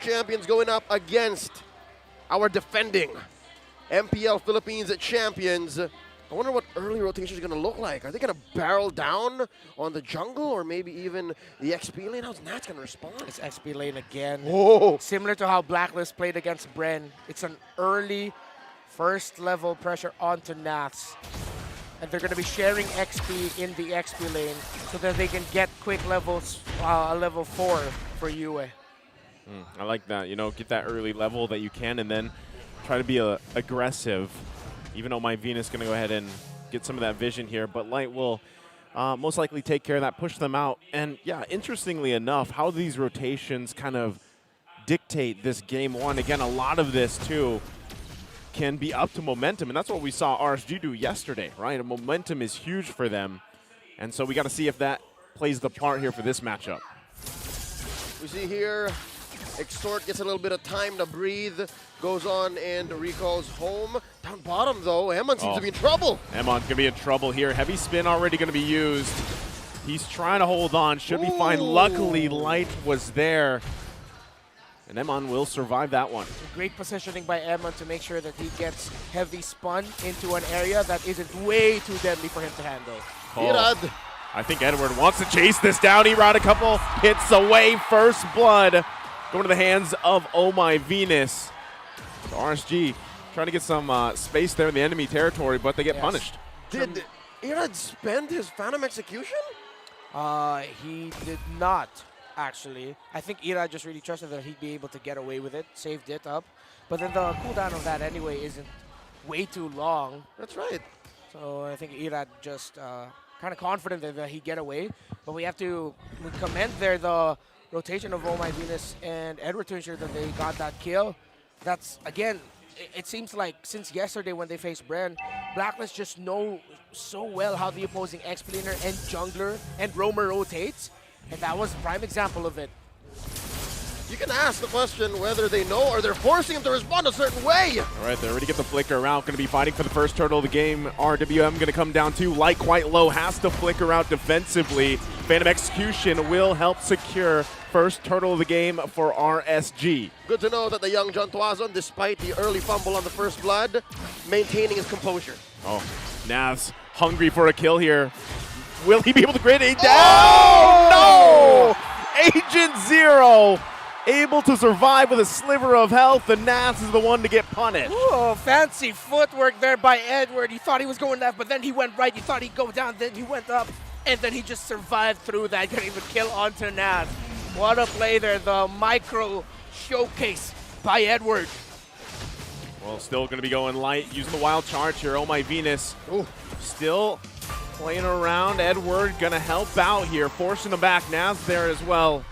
champions going up against our defending MPL Philippines champions. I wonder what early rotation is going to look like. Are they going to barrel down on the jungle or maybe even the XP lane? How's Nats going to respond? It's XP lane again. Whoa. Similar to how BLACKLIST played against Bren. It's an early first level pressure onto Nats. And they're going to be sharing XP in the XP lane so that they can get quick levels, level 4 for Yue. I like that. You know, get that early level that you can and then try to be aggressive. Even though my Venus is going to go ahead and get some of that vision here, but Light will most likely take care of that, push them out. And yeah, interestingly enough, how these rotations kind of dictate this game one. Again, a lot of this too can be up to momentum, and that's what we saw RSG do yesterday, right? And momentum is huge for them, and so we got to see if that plays the part here for this matchup. We see here, Extort gets a little bit of time to breathe, goes on and recalls home. Down bottom though, Emon seems to be in trouble. Emon's going to be in trouble here. Heavy spin already going to be used. He's trying to hold on, should be fine. Luckily, Light was there. And Emon will survive that one. Great positioning by Emon to make sure that he gets heavy spun into an area that isn't way too deadly for him to handle. Irad. I think Edward wants to chase this down. Irad a couple hits away. First blood going to the hands of Oh My Venus. So RSG trying to get some space there in the enemy territory, but they get punished. Did Irad spend his Phantom Execution? He did not. Actually, I think Ira just really trusted that he'd be able to get away with it, saved it up. But then the cooldown of that anyway isn't way too long. That's right. So I think Ira just kind of confident that he'd get away. But we have to commend there the rotation of Oh My Venus and Edward to ensure that they got that kill. That's, again, it seems like since yesterday when they faced Bren, BLACKLIST just know so well how the opposing X-Planer and Jungler and Roamer rotates. And that was a prime example of it. You can ask the question whether they know or they're forcing him to respond a certain way. All right, they already get the flicker out. Going to be fighting for the first turtle of the game. RWM going to come down too. Light quite low, has to flicker out defensively. Phantom Execution will help secure first turtle of the game for RSG. Good to know that the young John Tuazon, despite the early fumble on the first blood, maintaining his composure. Oh, Nav's hungry for a kill here. Will he be able to grenade down? Oh, no! Agent Zero able to survive with a sliver of health, and Nats is the one to get punished. Oh, fancy footwork there by Edward. He thought he was going left, but then he went right. He thought he'd go down, then he went up, and then he just survived through that, getting the kill onto Nats. What a play there, the micro showcase by Edward. Well, still going to be going Light, using the wild charge here. Oh My Venus. Ooh. Still playing around. Edward going to help out here, forcing him back. Nav's there as well.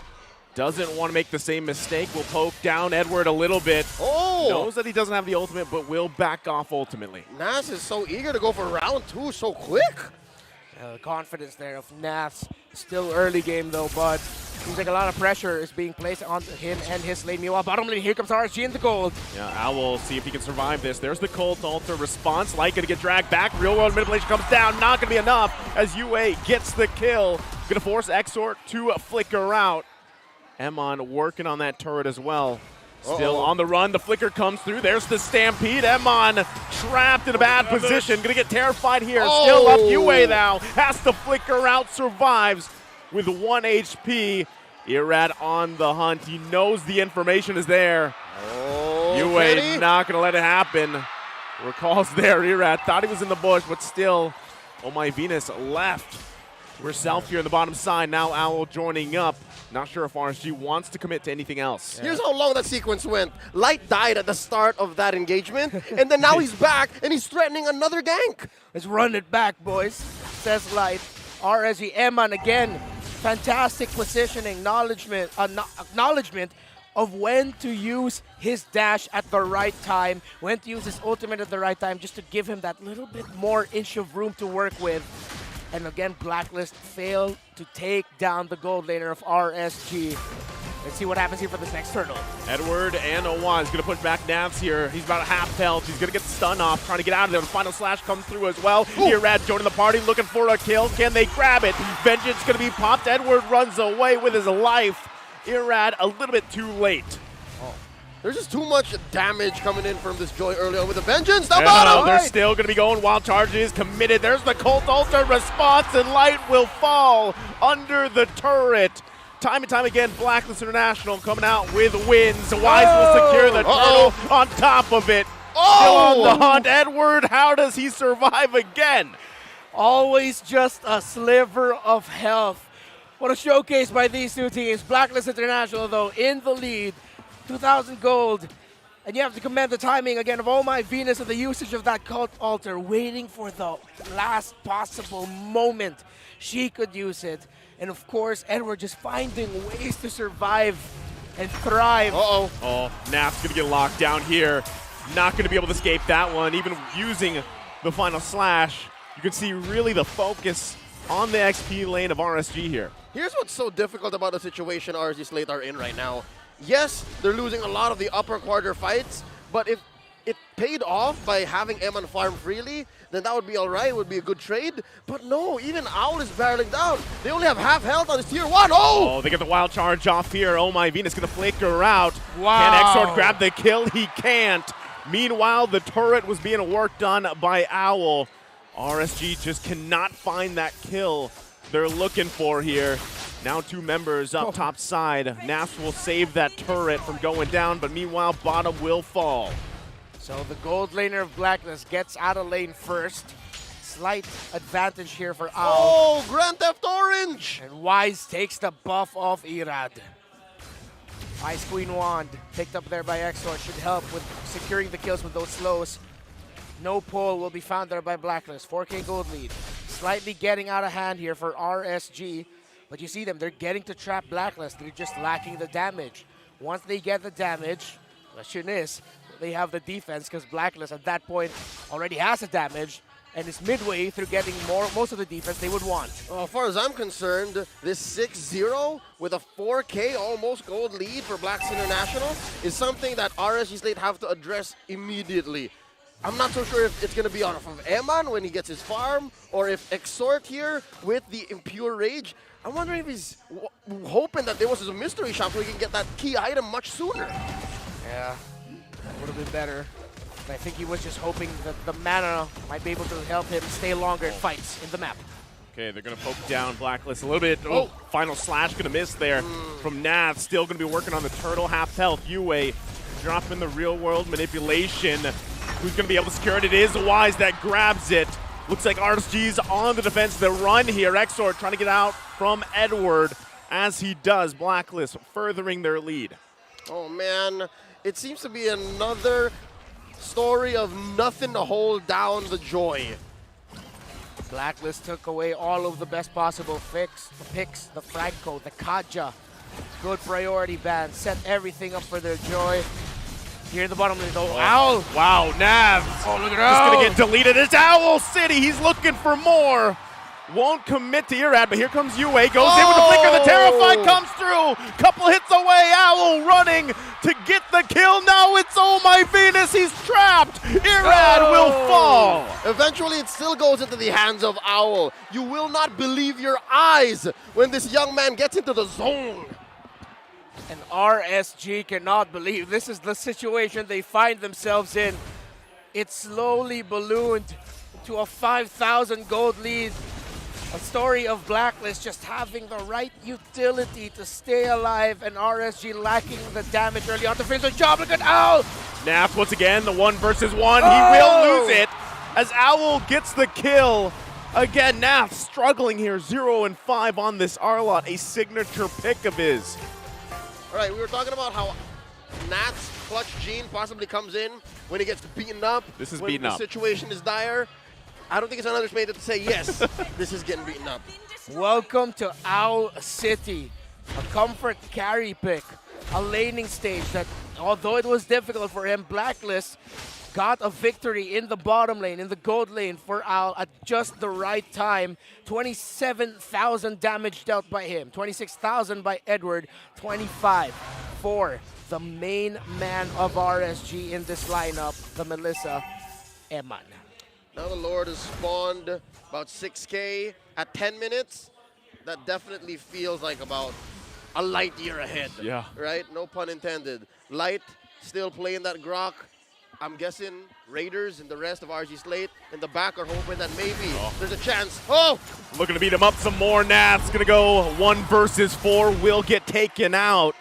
Doesn't want to make the same mistake. Will poke down Edward a little bit. Oh! Knows that he doesn't have the ultimate, but will back off ultimately. Nas is so eager to go for round 2 so quick. The confidence there of Nats. Still early game though, but seems like a lot of pressure is being placed on him and his lane. Meanwhile, bottom lane, here comes RSG in the gold. Yeah, Owl, see if he can survive this. There's the Cult Altar response. Light gonna get dragged back. Real world manipulation comes down. Not gonna be enough as UA gets the kill. Gonna force Exort to flicker out. Emon working on that turret as well. Still on the run, the flicker comes through. There's the Stampede. Emon trapped in a bad position. Gonna get terrified here. Still up UA now. Has to flicker out, survives with 1 HP. Irad on the hunt. He knows the information is there. UA not gonna let it happen. Recalls there. Irad thought he was in the bush, but still, Oh My Venus left. We're self here on the bottom side. Now Owl joining up. Not sure if RSG wants to commit to anything else. Yeah. Here's how long that sequence went. Light died at the start of that engagement, and then now he's back, and he's threatening another gank. Let's run it back, boys, says Light. RSG, Emon again. Fantastic positioning, acknowledgement of when to use his dash at the right time, when to use his ultimate at the right time, just to give him that little bit more inch of room to work with. And again, BLACKLIST failed to take down the gold laner of RSG. Let's see what happens here for this next turtle. Edward and Owa is going to push back Navs here. He's about a half health. He's going to get the stun off, trying to get out of there. The final slash comes through as well. Irad joining the party, looking for a kill. Can they grab it? Vengeance going to be popped. Edward runs away with his life. Irad a little bit too late. There's just too much damage coming in from this Joy early on with the Vengeance. Down No, bottom! they're still going to be going. Wild Charges committed. There's the Cult Ultra response, and Light will fall under the turret. Time and time again, Blacklist International coming out with wins. Wise will secure the turtle on top of it. Still on the hunt. Edward, how does he survive again? Always just a sliver of health. What a showcase by these two teams. Blacklist International, though, in the lead. 2,000 gold. And you have to commend the timing again of Oh My Venus and the usage of that Cult Altar, waiting for the last possible moment she could use it. And of course, Edward just finding ways to survive and thrive. Oh, Nap's going to get locked down here. Not going to be able to escape that one, even using the final slash. You can see really the focus on the XP lane of RSG here. Here's what's so difficult about the situation RSG Slate are in right now. Yes, they're losing a lot of the upper quarter fights, but if it paid off by having Eman farm freely, then that would be all right. It would be a good trade. But no, even Owl is barreling down. They only have half health on his tier 1. Oh, they get the wild charge off here. Oh My Venus going to flicker out. Wow. Can Exort grab the kill? He can't. Meanwhile, the turret was being worked on by Owl. RSG just cannot find that kill they're looking for here. Now 2 members up top side. Nas will save that turret from going down, but meanwhile, bottom will fall. So the gold laner of Blacklist gets out of lane first. Slight advantage here for Owl. Oh, Grand Theft Orange! And Wise takes the buff off Irad. Ice Queen Wand picked up there by Exor should help with securing the kills with those slows. No pull will be found there by Blacklist. 4K gold lead. Slightly getting out of hand here for RSG. But you see them, they're getting to trap Blacklist. They're just lacking the damage. Once they get the damage, the question is, they have the defense because Blacklist at that point already has the damage and is midway through getting most of the defense they would want. Well, as far as I'm concerned, this 6-0 with a 4K almost gold lead for Blacks International is something that RSG Slate have to address immediately. I'm not so sure if it's going to be off of Eman when he gets his farm, or if Exort here with the Impure Rage. I'm wondering if he's hoping that there was a mystery shop so he can get that key item much sooner. Yeah, that would have been better. But I think he was just hoping that the mana might be able to help him stay longer in fights in the map. Okay, they're going to poke down Blacklist a little bit. Oh, final slash going to miss there from Nav. Still going to be working on the turtle, half health. Yue dropping the real world manipulation. Who's going to be able to secure it? It is Wise that grabs it. Looks like RSG's on the defense. The run here. Exort trying to get out from Edward as he does. Blacklist furthering their lead. Oh man, it seems to be another story of nothing to hold down the Joy. Blacklist took away all of the best possible picks, the Franco, the Kaja. Good priority ban, set everything up for their Joy. Here in the bottom lane, though. Owl! Wow, Nav. Oh, look at Just Owl! going to get deleted. It's Owl City. He's looking for more. Won't commit to Irad, but here comes Yue. Goes in with the flicker. The Terrified comes through. Couple hits away. Owl running to get the kill. Now it's Oh My Venus. He's trapped. Irad will fall. Eventually, it still goes into the hands of Owl. You will not believe your eyes when this young man gets into the zone. And RSG cannot believe this is the situation they find themselves in. It slowly ballooned to a 5,000 gold lead. A story of Blacklist just having the right utility to stay alive and RSG lacking the damage early on to finish the job. Look at Owl! Naf once again, the 1 versus 1. He will lose it as Owl gets the kill. Again, Naf struggling here, 0 and 5 on this Arlot, a signature pick of his. All right, we were talking about how Nat's clutch gene possibly comes in when he gets beaten up. This is when beaten the up. situation is dire. I don't think it's an understatement to say yes, this is getting beaten up. Welcome to Owl City, a comfort carry pick, a laning stage that, although it was difficult for him, Blacklist got a victory in the bottom lane, in the gold lane for Owl at just the right time. 27,000 damage dealt by him, 26,000 by Edward, 25 for the main man of RSG in this lineup, the Melissa, Eman. Now the Lord has spawned about 6K at 10 minutes. That definitely feels like about a light year ahead. Yeah. Right? No pun intended. Light still playing that Grok. I'm guessing Raiders and the rest of RG Slate in the back are hoping that maybe there's a chance. Oh! Looking to beat him up some more. Nath's going to go 1 versus 4. Will get taken out.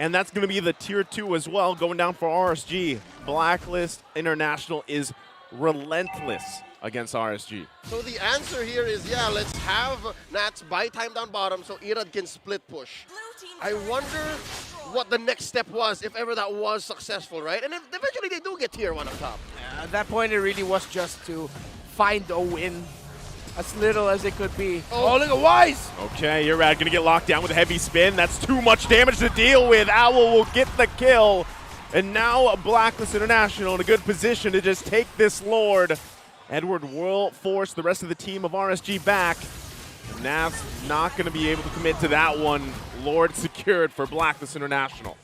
And that's going to be the tier 2 as well, going down for RSG. Blacklist International is relentless against RSG. So the answer here is, yeah, let's have Nats buy time down bottom so Irad can split push. I wonder what the next step was, if ever that was successful, right? And eventually they do get tier 1 up top. At that point, it really was just to find a win, as little as it could be. Oh, look at Wise! Okay, Irad going to get locked down with a heavy spin. That's too much damage to deal with. Owl will get the kill. And now Blacklist International in a good position to just take this Lord. Edward will force the rest of the team of RSG back. Nav's not going to be able to commit to that one. Lord secured for Blacklist International.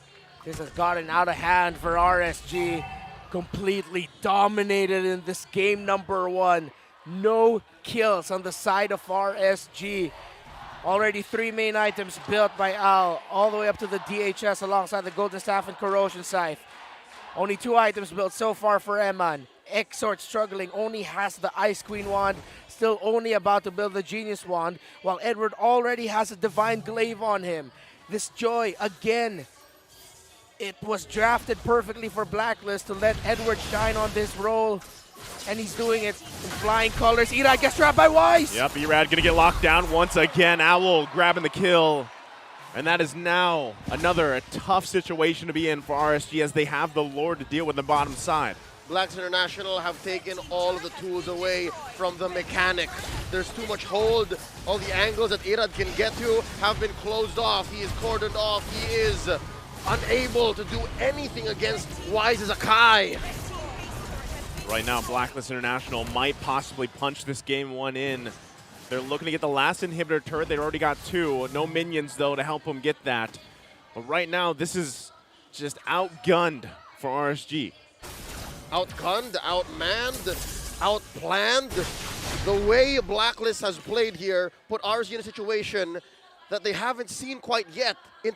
This has gotten out of hand for RSG. Completely dominated in this game number 1. No kills on the side of RSG. Already 3 main items built by Al, all the way up to the DHS alongside the Golden Staff and Corrosion Scythe. Only 2 items built so far for Eman. Exort struggling, only has the Ice Queen wand, still only about to build the Genius wand, while Edward already has a Divine Glaive on him. This Joy, again, it was drafted perfectly for Blacklist to let Edward shine on this role, and he's doing it in flying colors. Irad gets trapped by Wise. Yep, Irad gonna get locked down once again. Owl grabbing the kill. And that is now another tough situation to be in for RSG as they have the Lord to deal with the bottom side. Blacks International have taken all of the tools away from the mechanic. There's too much hold. All the angles that Irad can get to have been closed off. He is cordoned off. He is unable to do anything against Wise's Akai. Right now, Blacklist International might possibly punch this game 1 in. They're looking to get the last inhibitor turret. They've already got 2. No minions, though, to help them get that. But right now, this is just outgunned for RSG. Outgunned, outmanned, outplanned. The way Blacklist has played here put RSG in a situation that they haven't seen quite yet in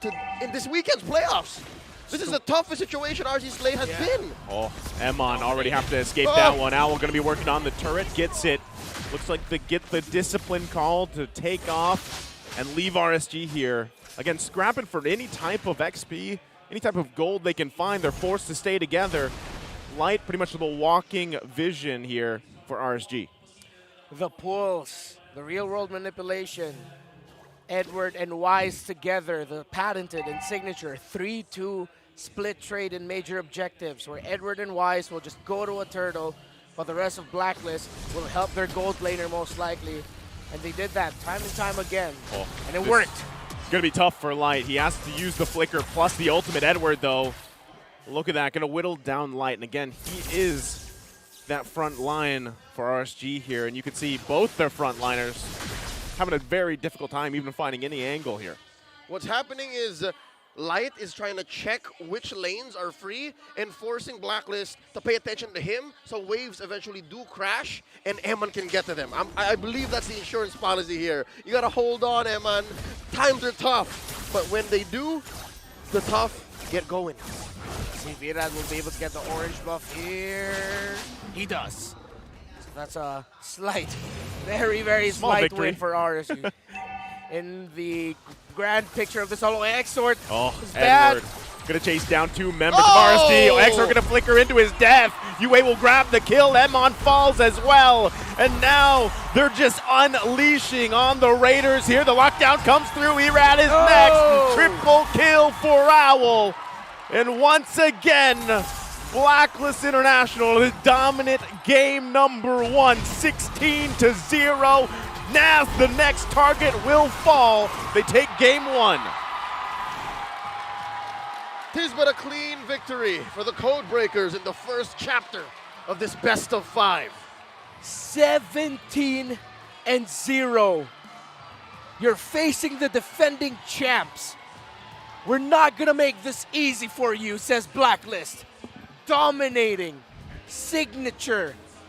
this weekend's playoffs. This is the toughest situation RSG Slate has been. Oh, Emon already have to escape that one. Owl going to be working on the turret, gets it. Looks like they get the discipline call to take off and leave RSG here. Again, scrapping for any type of XP, any type of gold they can find. They're forced to stay together. Light, pretty much the walking vision here for RSG. The pulls, the real-world manipulation. Edward and Wise together, the patented and signature 3-2 split trade in major objectives, where Edward and Wise will just go to a turtle, while the rest of Blacklist will help their gold laner most likely. And they did that time and time again, and it worked. It's going to be tough for Light. He has to use the flicker plus the ultimate. Edward, though, look at that, going to whittle down Light. And again, he is that front line for RSG here. And you can see both their front liners having a very difficult time even finding any angle here. What's happening is Light is trying to check which lanes are free and forcing Blacklist to pay attention to him so waves eventually do crash and Eman can get to them. I believe that's the insurance policy here. You got to hold on, Eman. Times are tough, but when they do, the tough get going. See if Irad will be able to get the orange buff here. He does. So that's a slight, very, very Small slight victory win for RSU. In the grand picture of this solo, Exort is bad. Edward gonna chase down 2 members of RSG. Exort gonna flicker into his death. UA will grab the kill. Emon falls as well. And now they're just unleashing on the Raiders here. The lockdown comes through. Irad is next. Triple kill for Owl. And once again, Blacklist International, the dominant game number 1, 16-0. Now the next target will fall. They take game 1. Tis but a clean victory for the Codebreakers in the first chapter of this best of 5. 17-0. You're facing the defending champs. We're not gonna make this easy for you, says Blacklist. Dominating, signature,